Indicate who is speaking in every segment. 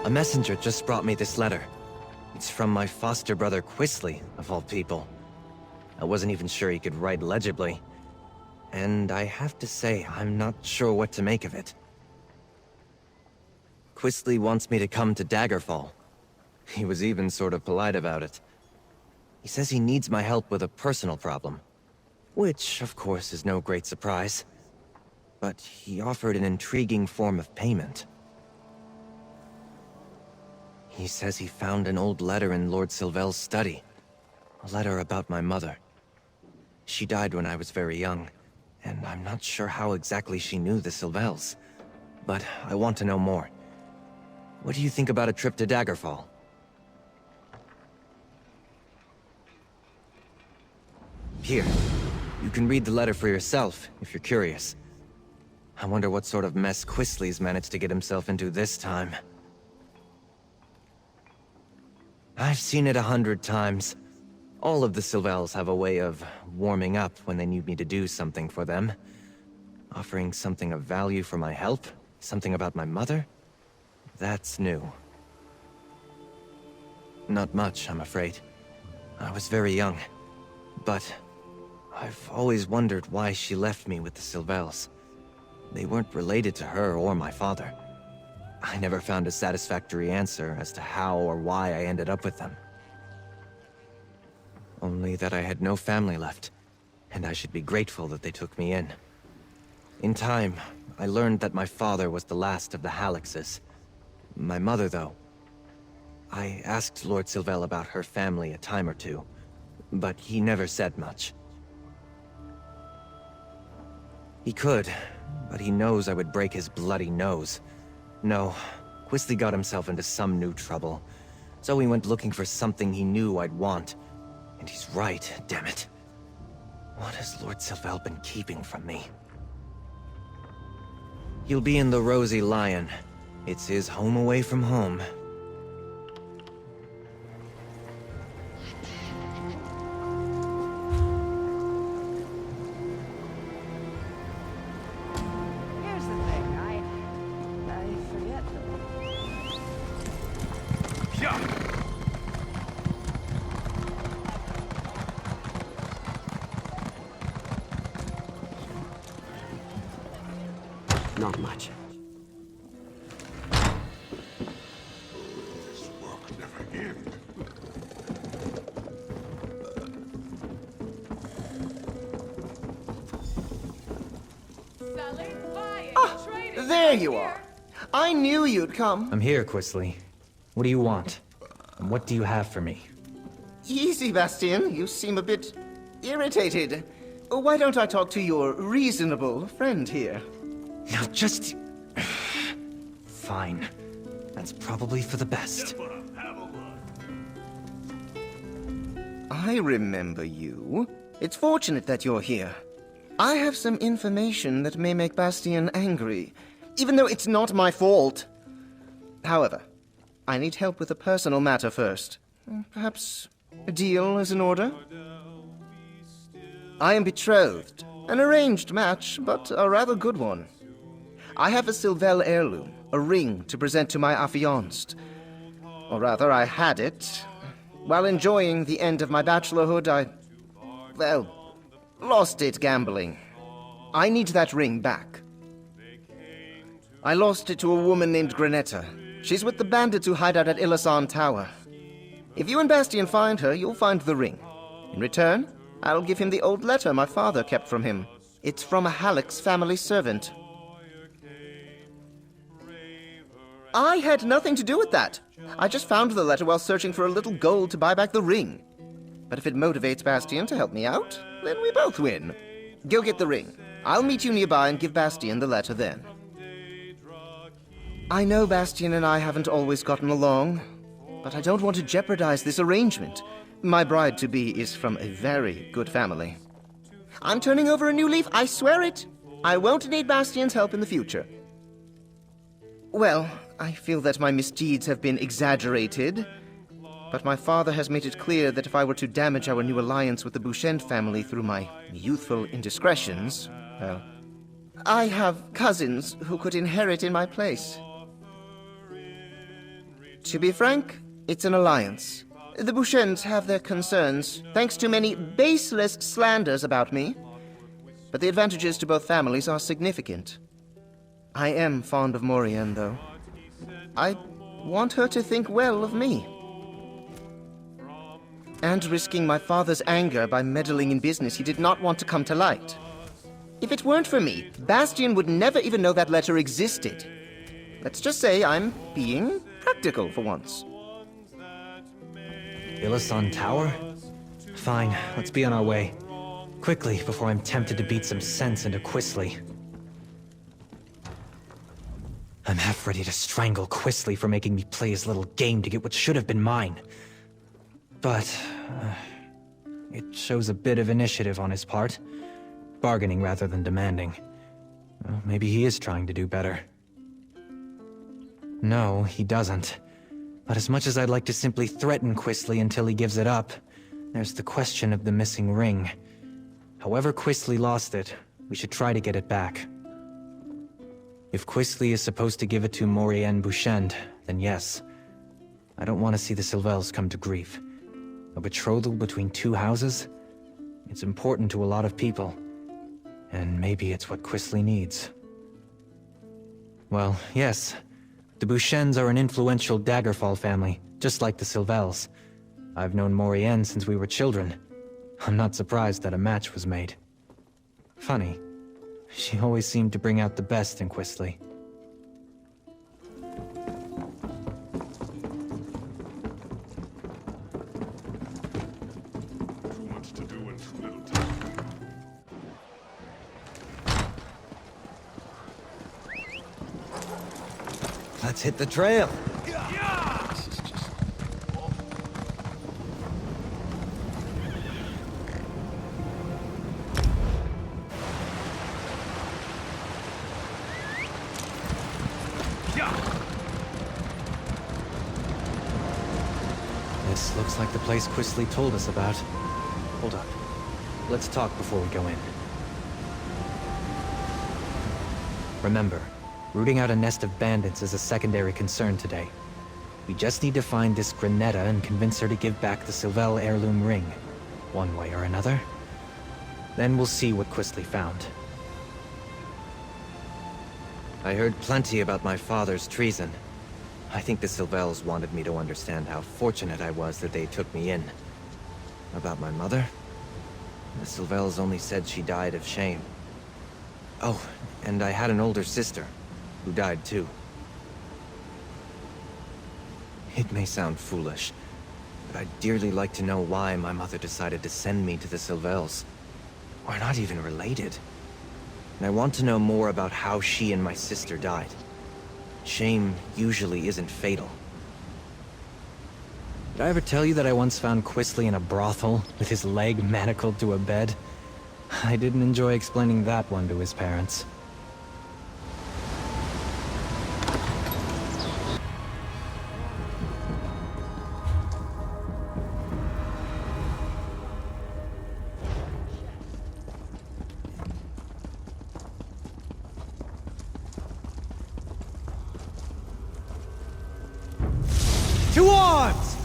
Speaker 1: A messenger just brought me this letter. It's from my foster brother Quistley, of all people. I wasn't even sure he could write legibly. And I have to say, I'm not sure what to make of it. Quistley wants me to come to Daggerfall. He was even sort of polite about it. He says he needs my help with a personal problem. Which, of course, is no great surprise. But he offered an intriguing form of payment. He says he found an old letter in Lord Silvelle's study. A letter about my mother. She died when I was very young, and I'm not sure how exactly she knew the Silvelles. But I want to know more. What do you think about a trip to Daggerfall? Here, you can read the letter for yourself, if you're curious. I wonder what sort of mess Quistley's managed to get himself into this time. I've seen it 100 times. All of the Silvelles have a way of warming up when they need me to do something for them. Offering something of value for my help? Something about my mother? That's new. Not much, I'm afraid. I was very young. But I've always wondered why she left me with the Silvelles. They weren't related to her or my father. I never found a satisfactory answer as to how or why I ended up with them. Only that I had no family left, and I should be grateful that they took me in. In time, I learned that my father was the last of the Halixes. My mother, though. I asked Lord Silvelle about her family a time or two, but he never said much. He could, but he knows I would break his bloody nose. No, Quistley got himself into some new trouble, so he went looking for something he knew I'd want. And he's right, damn it. What has Lord Silvelle been keeping from me? He'll be in the Rosy Lion. It's his home away from home.
Speaker 2: Here's the thing, I forget.
Speaker 3: Yeah.
Speaker 4: Not much.
Speaker 3: This work never ends.
Speaker 5: There you are. I knew you'd come.
Speaker 1: I'm here, Quistley. What do you want? And what do you have for me?
Speaker 5: Easy, Bastian. You seem a bit irritated. Why don't I talk to your reasonable friend here?
Speaker 1: Now just... Fine. That's probably for the best.
Speaker 5: I remember you. It's fortunate that you're here. I have some information that may make Bastian angry, even though it's not my fault. However, I need help with a personal matter first. Perhaps a deal is in order? I am betrothed. An arranged match, but a rather good one. I have a Silvelle heirloom, a ring to present to my affianced. Or rather, I had it. While enjoying the end of my bachelorhood, well, lost it gambling. I need that ring back. I lost it to a woman named Granetta. She's with the bandits who hide out at Ilasan Tower. If you and Bastian find her, you'll find the ring. In return, I'll give him the old letter my father kept from him. It's from a Halix family servant. I had nothing to do with that. I just found the letter while searching for a little gold to buy back the ring. But if it motivates Bastian to help me out, then we both win. Go get the ring. I'll meet you nearby and give Bastian the letter then. I know Bastian and I haven't always gotten along, but I don't want to jeopardize this arrangement. My bride-to-be is from a very good family. I'm turning over a new leaf, I swear it. I won't need Bastian's help in the future. Well, I feel that my misdeeds have been exaggerated, but my father has made it clear that if I were to damage our new alliance with the Bouchent family through my youthful indiscretions, well, I have cousins who could inherit in my place. To be frank, it's an alliance. The Bouchens have their concerns, thanks to many baseless slanders about me. But the advantages to both families are significant. I am fond of Maurienne, though. I want her to think well of me. And risking my father's anger by meddling in business he did not want to come to light. If it weren't for me, Bastian would never even know that letter existed. Let's just say I'm being practical for once.
Speaker 1: Illisan Tower? Fine, let's be on our way. Quickly, before I'm tempted to beat some sense into Quistley. I'm half ready to strangle Quistley for making me play his little game to get what should have been mine. But it shows a bit of initiative on his part. Bargaining rather than demanding. Well, maybe he is trying to do better. No, he doesn't. But as much as I'd like to simply threaten Quistley until he gives it up, there's the question of the missing ring. However Quistley lost it, we should try to get it back. If Quistley is supposed to give it to Maurienne Bouchend, then yes. I don't want to see the Silvelles come to grief. A betrothal between two houses? It's important to a lot of people. And maybe it's what Quistley needs. Well, yes. The Bouchens are an influential Daggerfall family, just like the Silvelles. I've known Maurienne since we were children. I'm not surprised that a match was made. Funny. She always seemed to bring out the best in Quistley.
Speaker 3: Too much to do in too little time.
Speaker 1: Let's hit the trail! This looks like the place Quistley told us about. Hold up. Let's talk before we go in. Remember, rooting out a nest of bandits is a secondary concern today. We just need to find this Granetta and convince her to give back the Silvelle heirloom ring, one way or another. Then we'll see what Quistley found. I heard plenty about my father's treason. I think the Silvelles wanted me to understand how fortunate I was that they took me in. About my mother? The Silvelles only said she died of shame. Oh, and I had an older sister, who died too. It may sound foolish, but I'd dearly like to know why my mother decided to send me to the Silvelles. We're not even related. And I want to know more about how she and my sister died. Shame usually isn't fatal. Did I ever tell you that I once found Quistley in a brothel, with his leg manacled to a bed? I didn't enjoy explaining that one to his parents. To arms!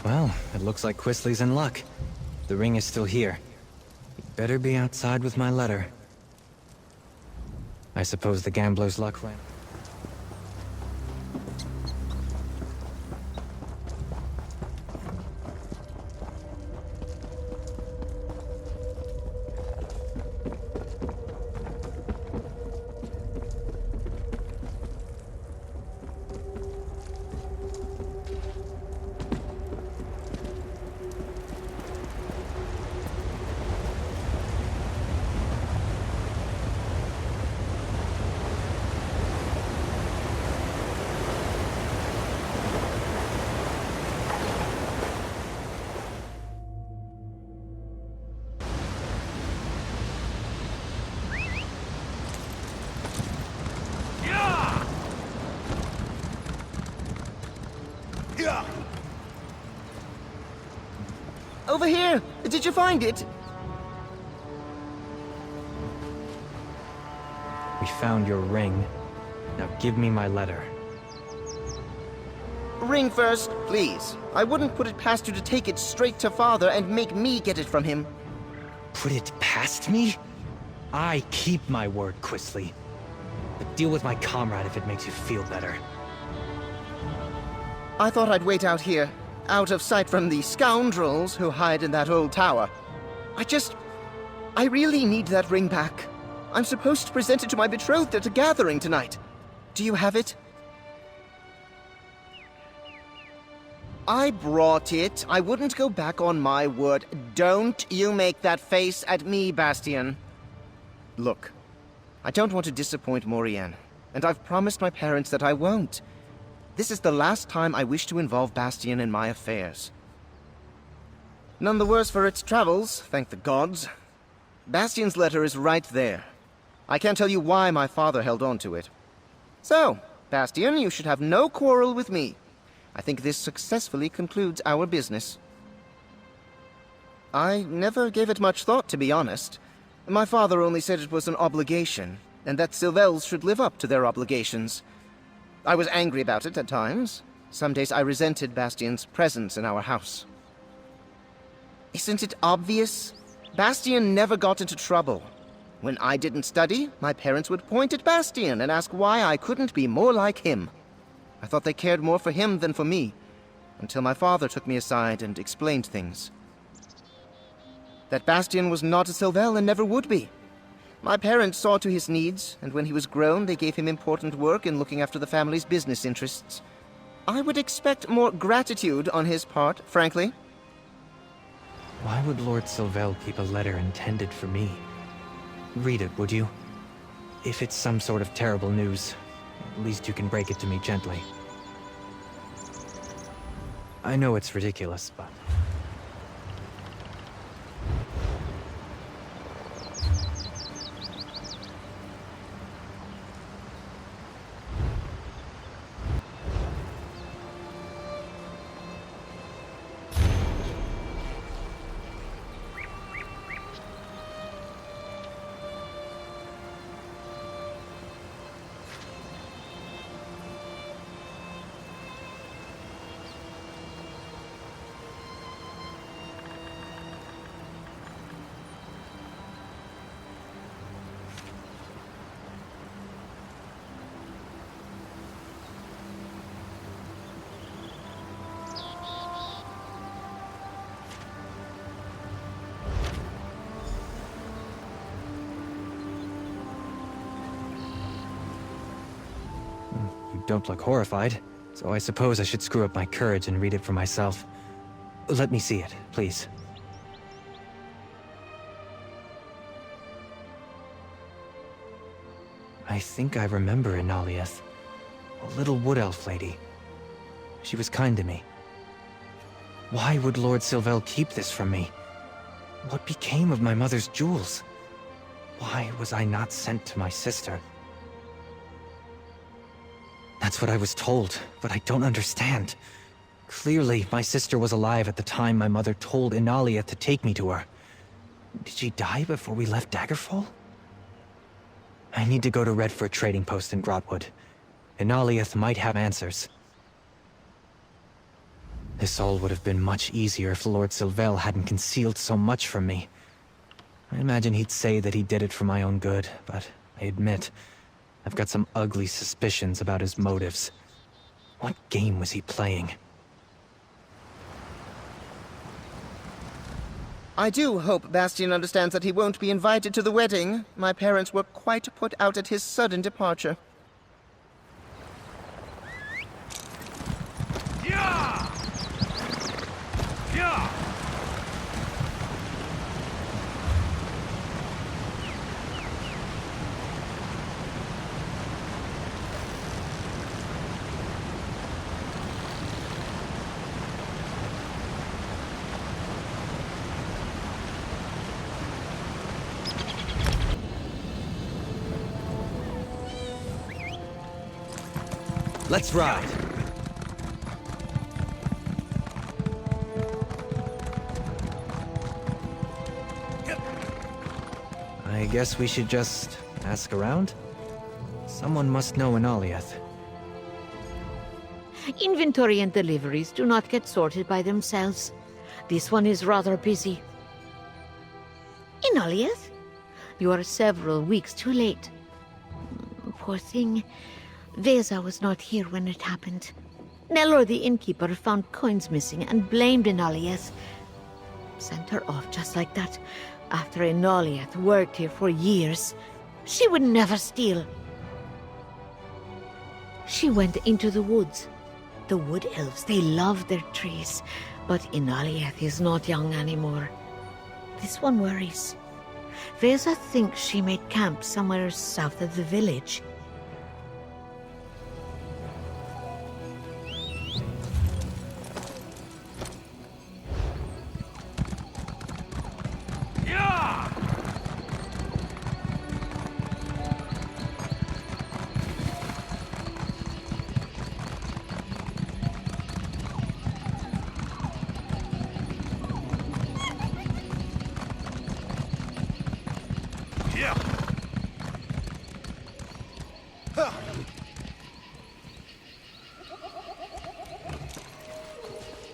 Speaker 1: Well, it looks like Quistley's in luck. The ring is still here. He'd better be outside with my letter. I suppose the gambler's luck ran.
Speaker 5: Over here! Did you find it?
Speaker 1: We found your ring. Now give me my letter.
Speaker 5: Ring first, please. I wouldn't put it past you to take it straight to Father and make me get it from him.
Speaker 1: Put it past me? I keep my word, Quistley. But deal with my comrade if it makes you feel better.
Speaker 5: I thought I'd wait out here, out of sight from the scoundrels who hide in that old tower. I really need that ring back. I'm supposed to present it to my betrothed at a gathering tonight. Do you have it? I brought it. I wouldn't go back on my word. Don't you make that face at me, Bastian. Look, I don't want to disappoint Maurienne, and I've promised my parents that I won't. This is the last time I wish to involve Bastian in my affairs. None the worse for its travels, thank the gods. Bastian's letter is right there. I can't tell you why my father held on to it. So, Bastian, you should have no quarrel with me. I think this successfully concludes our business. I never gave it much thought, to be honest. My father only said it was an obligation, and that Silvelles should live up to their obligations. I was angry about it at times. Some days I resented Bastian's presence in our house. Isn't it obvious? Bastian never got into trouble. When I didn't study, my parents would point at Bastian and ask why I couldn't be more like him. I thought they cared more for him than for me, until my father took me aside and explained things. That Bastian was not a Silvelle and never would be. My parents saw to his needs, and when he was grown, they gave him important work in looking after the family's business interests. I would expect more gratitude on his part, frankly.
Speaker 1: Why would Lord Silvelle keep a letter intended for me? Read it, would you? If it's some sort of terrible news, at least you can break it to me gently. I know it's ridiculous, but... You don't look horrified, so I suppose I should screw up my courage and read it for myself. Let me see it, please. I think I remember Inaliath, a little wood elf lady. She was kind to me. Why would Lord Silvelle keep this from me? What became of my mother's jewels? Why was I not sent to my sister? That's what I was told, but I don't understand. Clearly, my sister was alive at the time my mother told Inaliath to take me to her. Did she die before we left Daggerfall? I need to go to Redford trading post in Blackwood. Inaliath might have answers. This all would have been much easier if Lord Silvelle hadn't concealed so much from me. I imagine he'd say that he did it for my own good, but I admit, I've got some ugly suspicions about his motives. What game was he playing?
Speaker 5: I do hope Bastian understands that he won't be invited to the wedding. My parents were quite put out at his sudden departure.
Speaker 3: Yeah! Yeah!
Speaker 1: Let's ride! I guess we should just ask around? Someone must know in Aliath.
Speaker 6: Inventory and deliveries do not get sorted by themselves. This one is rather busy. In Aliath? You are several weeks too late. Poor thing. Veza was not here when it happened. Nellor the innkeeper found coins missing and blamed Enaliath. Sent her off just like that, after Enaliath worked here for years. She would never steal. She went into the woods. The wood elves, they love their trees, but Enaliath is not young anymore. This one worries. Veza thinks she made camp somewhere south of the village.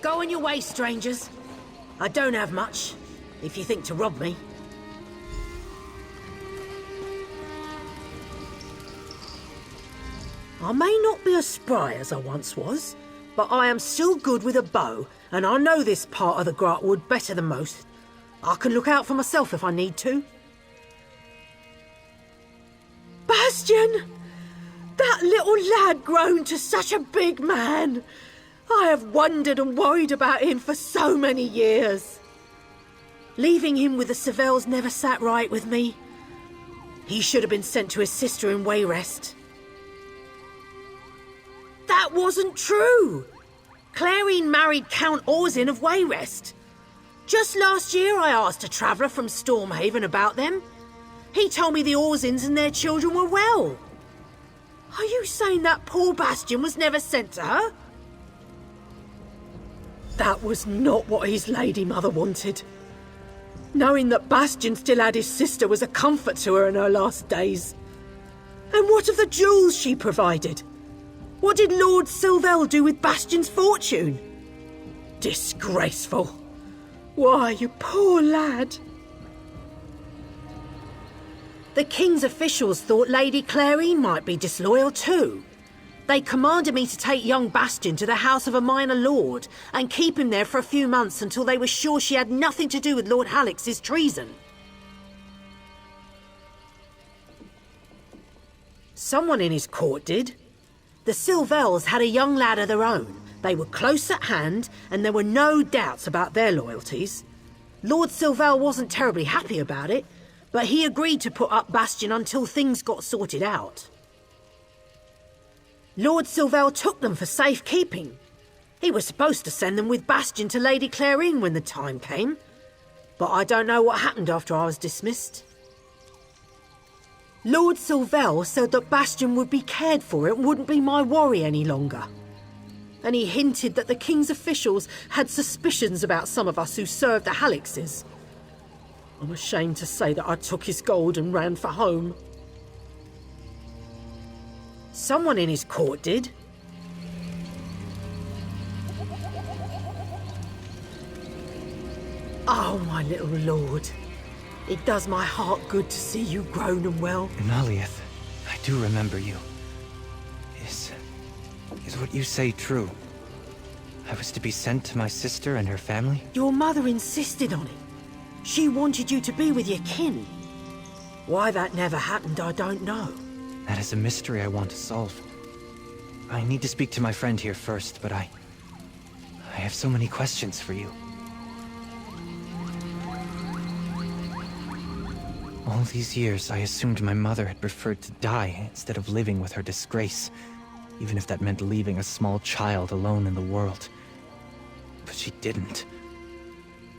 Speaker 4: Go on your way, strangers. I don't have much, if you think to rob me. I may not be as spry as I once was, but I am still good with a bow, and I know this part of the Blackwood better than most. I can look out for myself if I need to. Bastian! That little lad grown to such a big man! I have wondered and worried about him for so many years. Leaving him with the Silvelles never sat right with me. He should have been sent to his sister in Wayrest. That wasn't true! Clarine married Count Orzin of Wayrest. Just last year I asked a traveller from Stormhaven about them. He told me the Orzins and their children were well. Are you saying that poor Bastian was never sent to her? That was not what his lady mother wanted. Knowing that Bastian still had his sister was a comfort to her in her last days. And what of the jewels she provided? What did Lord Silvelle do with Bastian's fortune? Disgraceful. Why, you poor lad. The king's officials thought Lady Clarine might be disloyal too. They commanded me to take young Bastian to the house of a minor lord and keep him there for a few months until they were sure she had nothing to do with Lord Halix's treason. Someone in his court did. The Silvelles had a young lad of their own. They were close at hand, and there were no doubts about their loyalties. Lord Silvelle wasn't terribly happy about it, but he agreed to put up Bastian until things got sorted out. Lord Silvelle took them for safekeeping. He was supposed to send them with Bastian to Lady Clarine when the time came, but I don't know what happened after I was dismissed. Lord Silvelle said that Bastian would be cared for, it wouldn't be my worry any longer. And he hinted that the king's officials had suspicions about some of us who served the Halixes. I'm ashamed to say that I took his gold and ran for home. Someone in his court did. Oh, my little lord. It does my heart good to see you grown and well.
Speaker 1: Inaliath, I do remember you. Is what you say true? I was to be sent to my sister and her family?
Speaker 4: Your mother insisted on it. She wanted you to be with your kin. Why that never happened, I don't know.
Speaker 1: That is a mystery I want to solve. I need to speak to my friend here first, but I have so many questions for you. All these years, I assumed my mother had preferred to die instead of living with her disgrace, even if that meant leaving a small child alone in the world. But she didn't.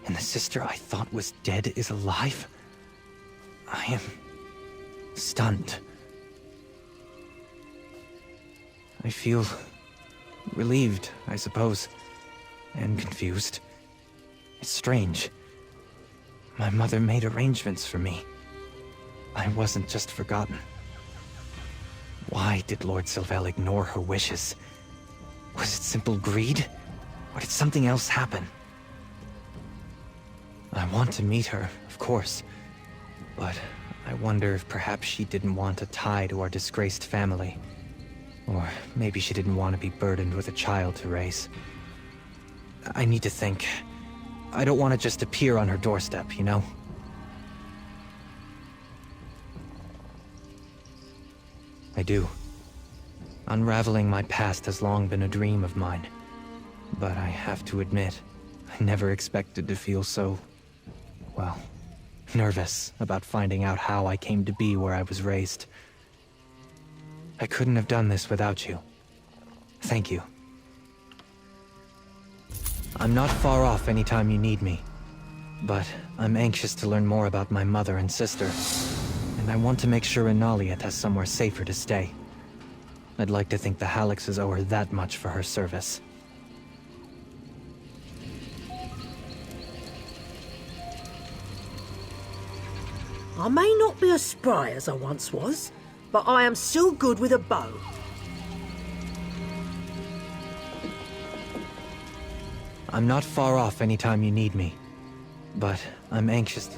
Speaker 1: And the sister I thought was dead is alive? I am stunned. I feel relieved, I suppose, and confused. It's strange. My mother made arrangements for me. I wasn't just forgotten. Why did Lord Silvelle ignore her wishes? Was it simple greed? Or did something else happen? I want to meet her, of course. But I wonder if perhaps she didn't want a tie to our disgraced family. Or maybe she didn't want to be burdened with a child to raise. I need to think. I don't want to just appear on her doorstep, you know? I do. Unraveling my past has long been a dream of mine. But I have to admit, I never expected to feel so, well, nervous about finding out how I came to be where I was raised. I couldn't have done this without you. Thank you. I'm not far off anytime you need me, but I'm anxious to learn more about my mother and sister. And I want to make sure Inaliath has somewhere safer to stay. I'd like to think the Halixes owe her that much for her service.
Speaker 4: I may not be as spry as I once was, but I am still good with a bow.
Speaker 1: I'm not far off anytime you need me, but I'm anxious to...